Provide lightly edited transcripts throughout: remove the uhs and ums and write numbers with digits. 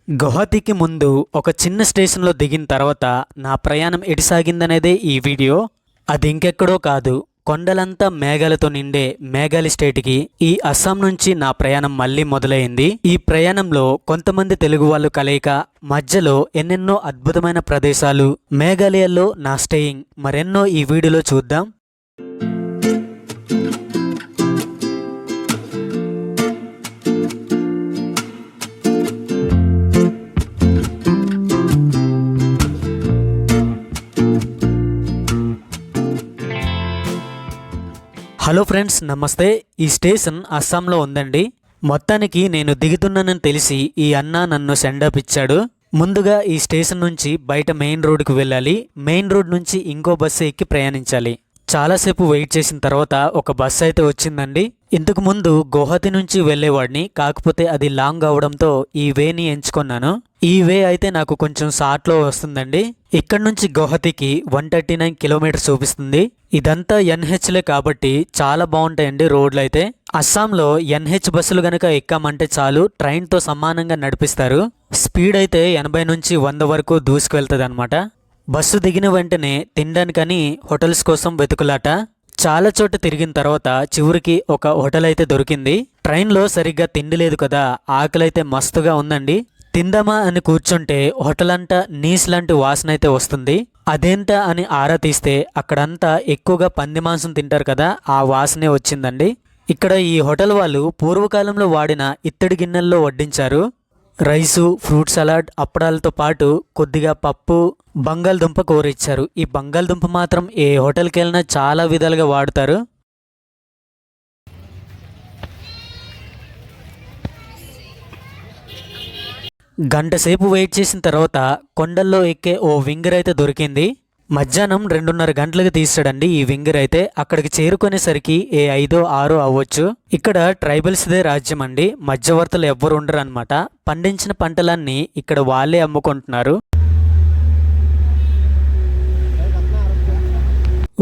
గువాహటికి ముందు ఒక చిన్న స్టేషన్లో దిగిన తర్వాత నా ప్రయాణం ఎటు సాగిందనేదే ఈ వీడియో. అది ఇంకెక్కడో కాదు, కొండలంతా మేఘాలతో నిండే మేఘాలి స్టేట్కి ఈ అస్సాం నుంచి నా ప్రయాణం మళ్ళీ మొదలైంది. ఈ ప్రయాణంలో కొంతమంది తెలుగు వాళ్ళు కలయిక, మధ్యలో ఎన్నెన్నో అద్భుతమైన ప్రదేశాలు, మేఘాలయలో నా స్టేయింగ్ మరెన్నో ఈ వీడియోలో చూద్దాం. హలో ఫ్రెండ్స్, నమస్తే. ఈ స్టేషన్ అస్సాంలో ఉందండి. మొత్తానికి నేను దిగుతున్నానని తెలిసి ఈ అన్న నన్ను సెండప్ ఇచ్చాడు. ముందుగా ఈ స్టేషన్ నుంచి బయట మెయిన్ రోడ్డుకు వెళ్ళాలి. మెయిన్ రోడ్ నుంచి ఇంకో బస్సు ఎక్కి ప్రయాణించాలి. చాలాసేపు వెయిట్ చేసిన తర్వాత ఒక బస్సు అయితే వచ్చిందండి. ఇంతకు ముందు గువాహటి నుంచి వెళ్ళేవాడిని, కాకపోతే అది లాంగ్ అవడంతో ఈ వేని ఎంచుకున్నాను. ఈ వే అయితే నాకు కొంచెం షార్ట్లో వస్తుందండి. ఇక్కడ నుంచి గువాహటికి 139 కిలోమీటర్స్ చూపిస్తుంది. ఇదంతా ఎన్హెచ్లే కాబట్టి చాలా బాగుంటాయండి రోడ్లు అయితే. అస్సాంలో ఎన్హెచ్ బస్సులు గనక ఎక్కామంటే చాలు, ట్రైన్తో సమానంగా నడిపిస్తారు. స్పీడ్ అయితే 80 నుంచి 100 వరకు దూసుకువెళ్తుంది అనమాట. బస్సు దిగిన వెంటనే తినడానికని హోటల్స్ కోసం వెతుకులాట. చాలా చోట తిరిగిన తర్వాత చివరికి ఒక హోటల్ అయితే దొరికింది. ట్రైన్లో సరిగ్గా తిండి లేదు కదా, ఆకలైతే మస్తుగా ఉందండి. తిందామా అని కూర్చుంటే హోటల్ అంతా నీస్ లాంటి వాసన అయితే వస్తుంది. అదేంటా అని ఆరా తీస్తే అక్కడంతా ఎక్కువగా పంది మాంసం తింటారు కదా, ఆ వాసనే వచ్చిందండి. ఇక్కడ ఈ హోటల్ వాళ్ళు పూర్వకాలంలో వాడిన ఇత్తడి గిన్నెల్లో వడ్డించారు. రైసు, ఫ్రూట్ సలాడ్, అప్పడాలతో పాటు కొద్దిగా పప్పు, బంగాళదుంప కూర ఇచ్చారు. ఈ బంగాళదుంప మాత్రం ఏ హోటల్కి వెళ్ళినా చాలా విధాలుగా వాడతారు. గంట సేపు వెయిట్ చేసిన తర్వాత కొండల్లో ఎక్కే ఓ వింగర్ అయితే దొరికింది. మధ్యాహ్నం 2:30 గంటలకు తీస్తాడండి ఈ వింగర్ అయితే. అక్కడికి చేరుకునేసరికి 5, 6 అవ్వచ్చు. ఇక్కడ ట్రైబల్స్దే రాజ్యం అండి, మధ్యవర్తులు ఎవ్వరు ఉండరు అనమాట. పండించిన పంటలన్నీ ఇక్కడ వాళ్ళే అమ్ముకుంటున్నారు.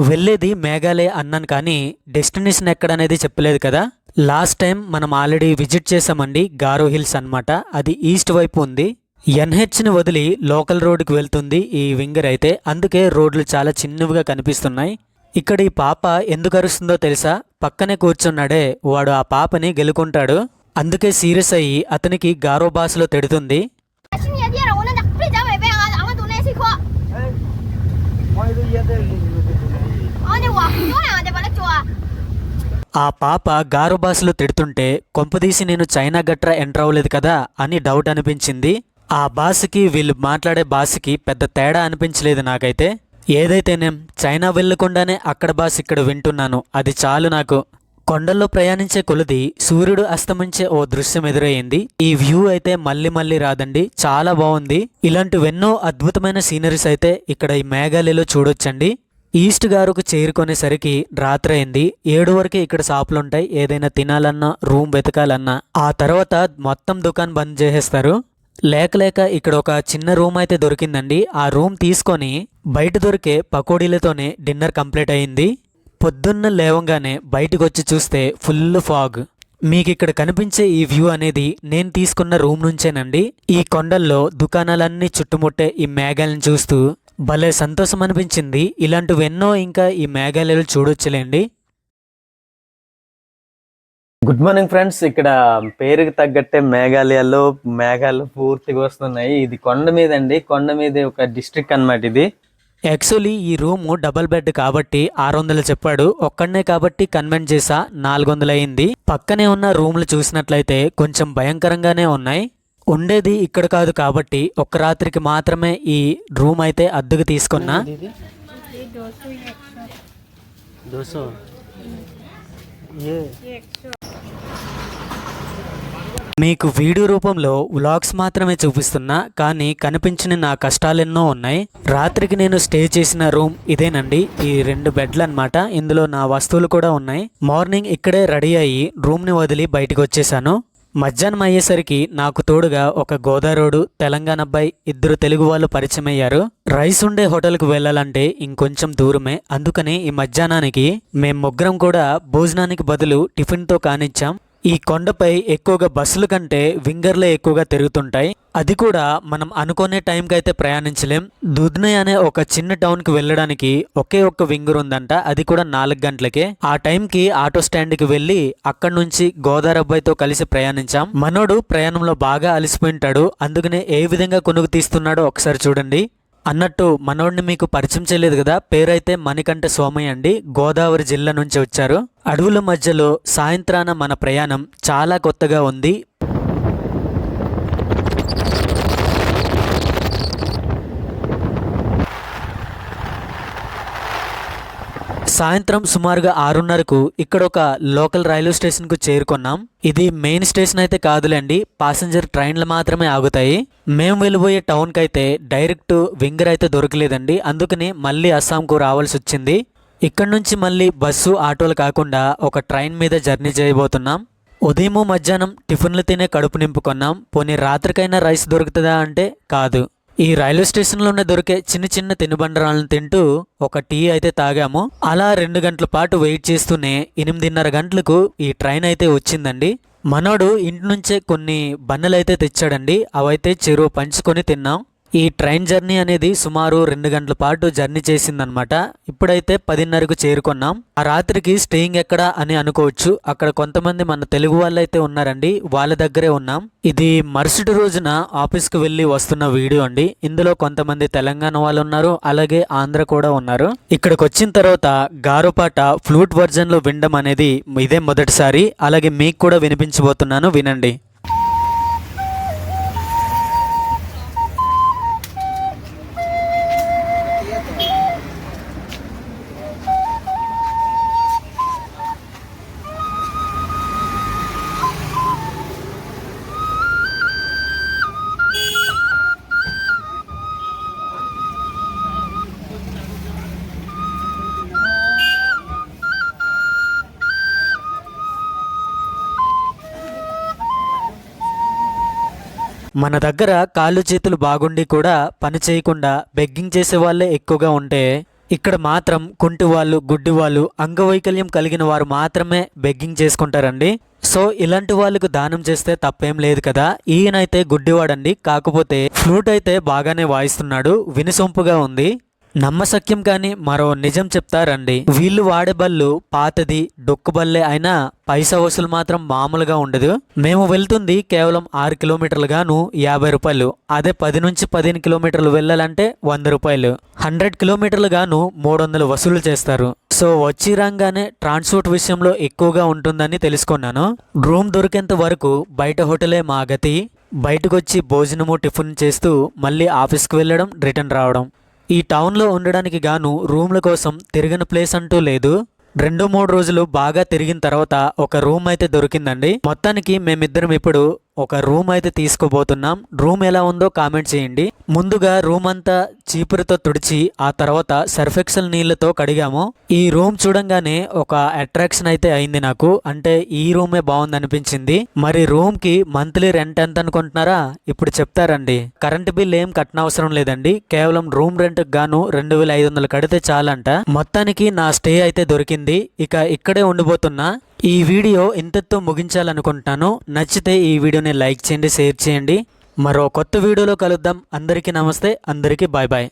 వెళ్ళేది మేఘాలయ అన్నాను కానీ డెస్టినేషన్ ఎక్కడనేది చెప్పలేదు కదా. లాస్ట్ టైం మనం ఆల్రెడీ విజిట్ చేసామండి, గారో హిల్స్ అనమాట. అది ఈస్ట్ వైపు ఉంది. ఎన్హెచ్ని వదిలి లోకల్ రోడ్డుకి వెళ్తుంది ఈ వింగర్ అయితే, అందుకే రోడ్లు చాలా చిన్నవిగా కనిపిస్తున్నాయి. ఇక్కడ ఈ పాప ఎందుకు అరుస్తుందో తెలుసా? పక్కనే కూర్చున్నాడే వాడు ఆ పాపని గెలుకుంటాడు. అందుకే సీరియస్ అయ్యి అతనికి గారో భాషలో తిడుతుంది. ఆ పాప గారో భాషలో తిడుతుంటే కొంపదీసి నేను చైనా గట్రా ఎంటర్ అవ్వలేదు కదా అని డౌట్ అనిపించింది. ఆ భాషకి వీళ్ళు మాట్లాడే భాషకి పెద్ద తేడా అనిపించలేదు నాకైతే. ఏదైతేనేం చైనా వెళ్ళకుండానే అక్కడ భాష ఇక్కడ వింటున్నాను, అది చాలు నాకు. కొండల్లో ప్రయాణించే కొలది సూర్యుడు అస్తమించే ఓ దృశ్యం ఎదురయ్యింది. ఈ వ్యూ అయితే మళ్ళీ మళ్ళీ రాదండి, చాలా బాగుంది. ఇలాంటివెన్నో అద్భుతమైన సీనరీస్ అయితే ఇక్కడ ఈ మేఘాలయలో చూడొచ్చండి. ఈస్ట్ గారుకు చేరుకునేసరికి రాత్రి అయింది. 7 వరకే ఇక్కడ షాపులుంటాయి, ఏదైనా తినాలన్నా రూమ్ వెతకాలన్నా. ఆ తర్వాత మొత్తం దుకాణం బంద్ చేసేస్తారు. లేక ఇక్కడ ఒక చిన్న రూమ్ అయితే దొరికిందండి. ఆ రూమ్ తీసుకొని బయట దొరికే పకోడీలతోనే డిన్నర్ కంప్లీట్ అయింది. పొద్దున్న లేవంగానే బయటకు వచ్చి చూస్తే ఫుల్ ఫాగ్. మీకు ఇక్కడ కనిపించే ఈ వ్యూ అనేది నేను తీసుకున్న రూమ్ నుంచేనండి. ఈ కొండల్లో దుకాణాలన్నీ చుట్టుముట్టే ఈ మేఘాలను చూస్తూ భలే సంతోషం అనిపించింది. ఇలాంటివెన్నో ఇంకా ఈ మేఘాలయాలు చూడొచ్చులేండి. Good morning friends. ఇక్కడ పేరుకి తగ్గట్టే మేఘాలయాల్లో మేఘాలు పూర్తిగా వస్తున్నాయి. ఇది కొండ మీద అండి, కొండ మీద ఒక డిస్ట్రిక్ట్ అన్నమాట ఇది. యాక్చువల్లీ ఈ రూము డబల్ బెడ్ కాబట్టి 600 చెప్పాడు. ఒక్కడనే కాబట్టి కన్వెంట్ చేసా 400 అయింది. పక్కనే ఉన్న రూమ్లు చూసినట్లయితే కొంచెం భయంకరంగానే ఉన్నాయి. ఉండేది ఇక్కడ కాదు కాబట్టి ఒక్క రాత్రికి మాత్రమే ఈ రూమ్ అయితే అద్దెకు తీసుకున్నా. మీకు వీడియో రూపంలో వ్లాగ్స్ మాత్రమే చూపిస్తున్నా, కానీ కనిపించిన నా కష్టాలెన్నో ఉన్నాయి. రాత్రికి నేను స్టే చేసిన రూమ్ ఇదేనండి. ఈ 2 బెడ్లు అనమాట. ఇందులో నా వస్తువులు కూడా ఉన్నాయి. మార్నింగ్ ఇక్కడే రెడీ అయ్యి రూమ్ని వదిలి బయటకు వచ్చేసాను. మధ్యాహ్నం అయ్యేసరికి నాకు తోడుగా ఒక గోదావరోడు తెలంగాణ అబ్బాయి, 2 తెలుగు వాళ్ళు పరిచయం అయ్యారు. రైస్ ఉండే హోటల్కు వెళ్ళాలంటే ఇంకొంచెం దూరమే, అందుకని ఈ మధ్యాహ్నానికి మేం ముగ్గురం కూడా భోజనానికి బదులు టిఫిన్తో కానిచ్చాం. ఈ కొండపై ఎక్కువగా బస్సుల కంటే వింగర్లే ఎక్కువగా తిరుగుతుంటాయి. అది కూడా మనం అనుకునే టైంకి అయితే ప్రయాణించలేం. దుద్నయ్ అనే ఒక చిన్న టౌన్కి వెళ్ళడానికి ఒకే ఒక్క వింగర్ ఉందంట, అది కూడా 4 గంటలకే. ఆ టైంకి ఆటో స్టాండ్కి వెళ్ళి అక్కడి నుంచి గోదావరి అబ్బాయితో కలిసి ప్రయాణించాం. మనోడు ప్రయాణంలో బాగా అలసిపోయింటాడు, అందుకనే ఏ విధంగా కొనుగు తీస్తున్నాడో ఒకసారి చూడండి. అన్నట్టు మనోడిని మీకు పరిచయం చేయలేదు కదా, పేరైతే మణికంఠ సోమయ్య అండి. గోదావరి జిల్లా నుంచి వచ్చారు. అడవుల మధ్యలో సాయంత్రాన మన ప్రయాణం చాలా కొత్తగా ఉంది. సాయంత్రం సుమారుగా 6:30కు ఇక్కడ ఒక లోకల్ రైల్వే స్టేషన్కు చేరుకున్నాం. ఇది మెయిన్ స్టేషన్ అయితే కాదులేండి, ప్యాసింజర్ ట్రైన్లు మాత్రమే ఆగుతాయి. మేము వెళ్ళిపోయే టౌన్కి అయితే డైరెక్ట్ వింగర్ అయితే దొరకలేదండి, అందుకని మళ్ళీ అస్సాంకు రావాల్సి వచ్చింది. ఇక్కడ నుంచి మళ్ళీ బస్సు ఆటోలు కాకుండా ఒక ట్రైన్ మీద జర్నీ చేయబోతున్నాం. ఉదయము మధ్యాహ్నం టిఫిన్లు తినే కడుపు నింపుకున్నాం. పోనీ రాత్రికైనా రైస్ దొరుకుతుందా అంటే కాదు. ఈ రైల్వే స్టేషన్లోనే దొరికే చిన్న చిన్న తినుబండరాలను తింటూ ఒక టీ అయితే తాగాము. అలా 2 గంటల పాటు వెయిట్ చేస్తూనే 8:30 గంటలకు ఈ ట్రైన్ అయితే వచ్చిందండి. మనోడు ఇంటి నుంచే కొన్ని బన్నలు అయితే తెచ్చాడండి, అవైతే చెరువు పంచుకొని తిన్నాం. ఈ ట్రైన్ జర్నీ అనేది సుమారు 2 గంటల పాటు జర్నీ చేసిందనమాట. ఇప్పుడైతే 10:30కు చేరుకున్నాం. ఆ రాత్రికి స్టేయింగ్ ఎక్కడ అని అనుకోవచ్చు. అక్కడ కొంతమంది మన తెలుగు వాళ్ళు అయితే ఉన్నారండి, వాళ్ళ దగ్గరే ఉన్నాం. ఇది మరుసటి రోజున ఆఫీస్కి వెళ్ళి వస్తున్న వీడియో అండి. ఇందులో కొంతమంది తెలంగాణ వాళ్ళు ఉన్నారు, అలాగే ఆంధ్ర కూడా ఉన్నారు. ఇక్కడికి వచ్చిన తర్వాత గారో పాట ఫ్లూట్ వర్జన్ లో వినడం అనేది ఇదే మొదటిసారి. అలాగే మీకు కూడా వినిపించబోతున్నాను, వినండి. మన దగ్గర కాళ్ళు చేతులు బాగుండి కూడా పని చేయకుండా బెగ్గింగ్ చేసే వాళ్ళే ఎక్కువగా ఉంటే, ఇక్కడ మాత్రం కుంటి వాళ్ళు, గుడ్డి వాళ్ళు, అంగవైకల్యం కలిగిన వారు మాత్రమే బెగ్గింగ్ చేసుకుంటారండి. సో ఇలాంటి వాళ్ళకు దానం చేస్తే తప్పేం లేదు కదా. ఈయనైతే గుడ్డివాడండి, కాకపోతే ఫ్లూట్ అయితే బాగానే వాయిస్తున్నాడు, వినిసొంపుగా ఉంది. నమ్మశక్యం కాని మరో నిజం చెప్తారండి. వీళ్ళు వాడే బళ్ళు పాతది, డొక్కు బల్లే అయినా పైసా వసూలు మాత్రం మామూలుగా ఉండదు. మేము వెళ్తుంది కేవలం 6 కిలోమీటర్లు గాను 50 రూపాయలు. అదే 10 నుంచి 15 కిలోమీటర్లు వెళ్ళాలంటే 100 రూపాయలు. 100 కిలోమీటర్లు గాను 300 వసూలు చేస్తారు. సో వచ్చి రాగానే ట్రాన్స్పోర్ట్ విషయంలో ఎక్కువగా ఉంటుందని తెలుసుకున్నాను. రూమ్ దొరికేంత వరకు బయట హోటలే మా గతి. బయటకు వచ్చి భోజనము టిఫిన్ చేస్తూ మళ్ళీ ఆఫీస్కి వెళ్ళడం, రిటర్న్ రావడం. ఈ టౌన్లో ఉండడానికి గాను రూమ్ల కోసం తిరిగిన ప్లేస్ అంటూ లేదు. 2-3 రోజులు బాగా తిరిగిన తర్వాత ఒక రూమ్ అయితే దొరికిందండి. మొత్తానికి మేమిద్దరం ఇప్పుడు ఒక రూమ్ అయితే తీసుకోబోతున్నాం. రూమ్ ఎలా ఉందో కామెంట్ చేయండి. ముందుగా రూమ్ అంతా చీపురుతో తుడిచి ఆ తర్వాత సర్ఫెక్సల్ నీళ్లతో కడిగాము. ఈ రూమ్ చూడంగానే ఒక అట్రాక్షన్ అయితే అయింది నాకు, అంటే ఈ రూమే బాగుంది అనిపించింది. మరి రూమ్ కి మంత్లీ రెంట్ ఎంత అనుకుంటున్నారా? ఇప్పుడు చెప్తారండి. కరెంట్ బిల్ ఏం కట్టనవసరం లేదండి, కేవలం రూమ్ రెంట్ గాను 2500 కడితే చాలంట. మొత్తానికి నా స్టే అయితే దొరికింది. ఇక ఇక్కడే ఉండిపోతున్నా. ఈ వీడియో ఇంతటితో ముగించాలనుకుంటున్నాను. నచ్చితే ఈ వీడియోని లైక్ చేయండి, షేర్ చేయండి. మరో కొత్త వీడియోలో కలుద్దాం. అందరికీ నమస్తే, అందరికీ బాయ్ బాయ్.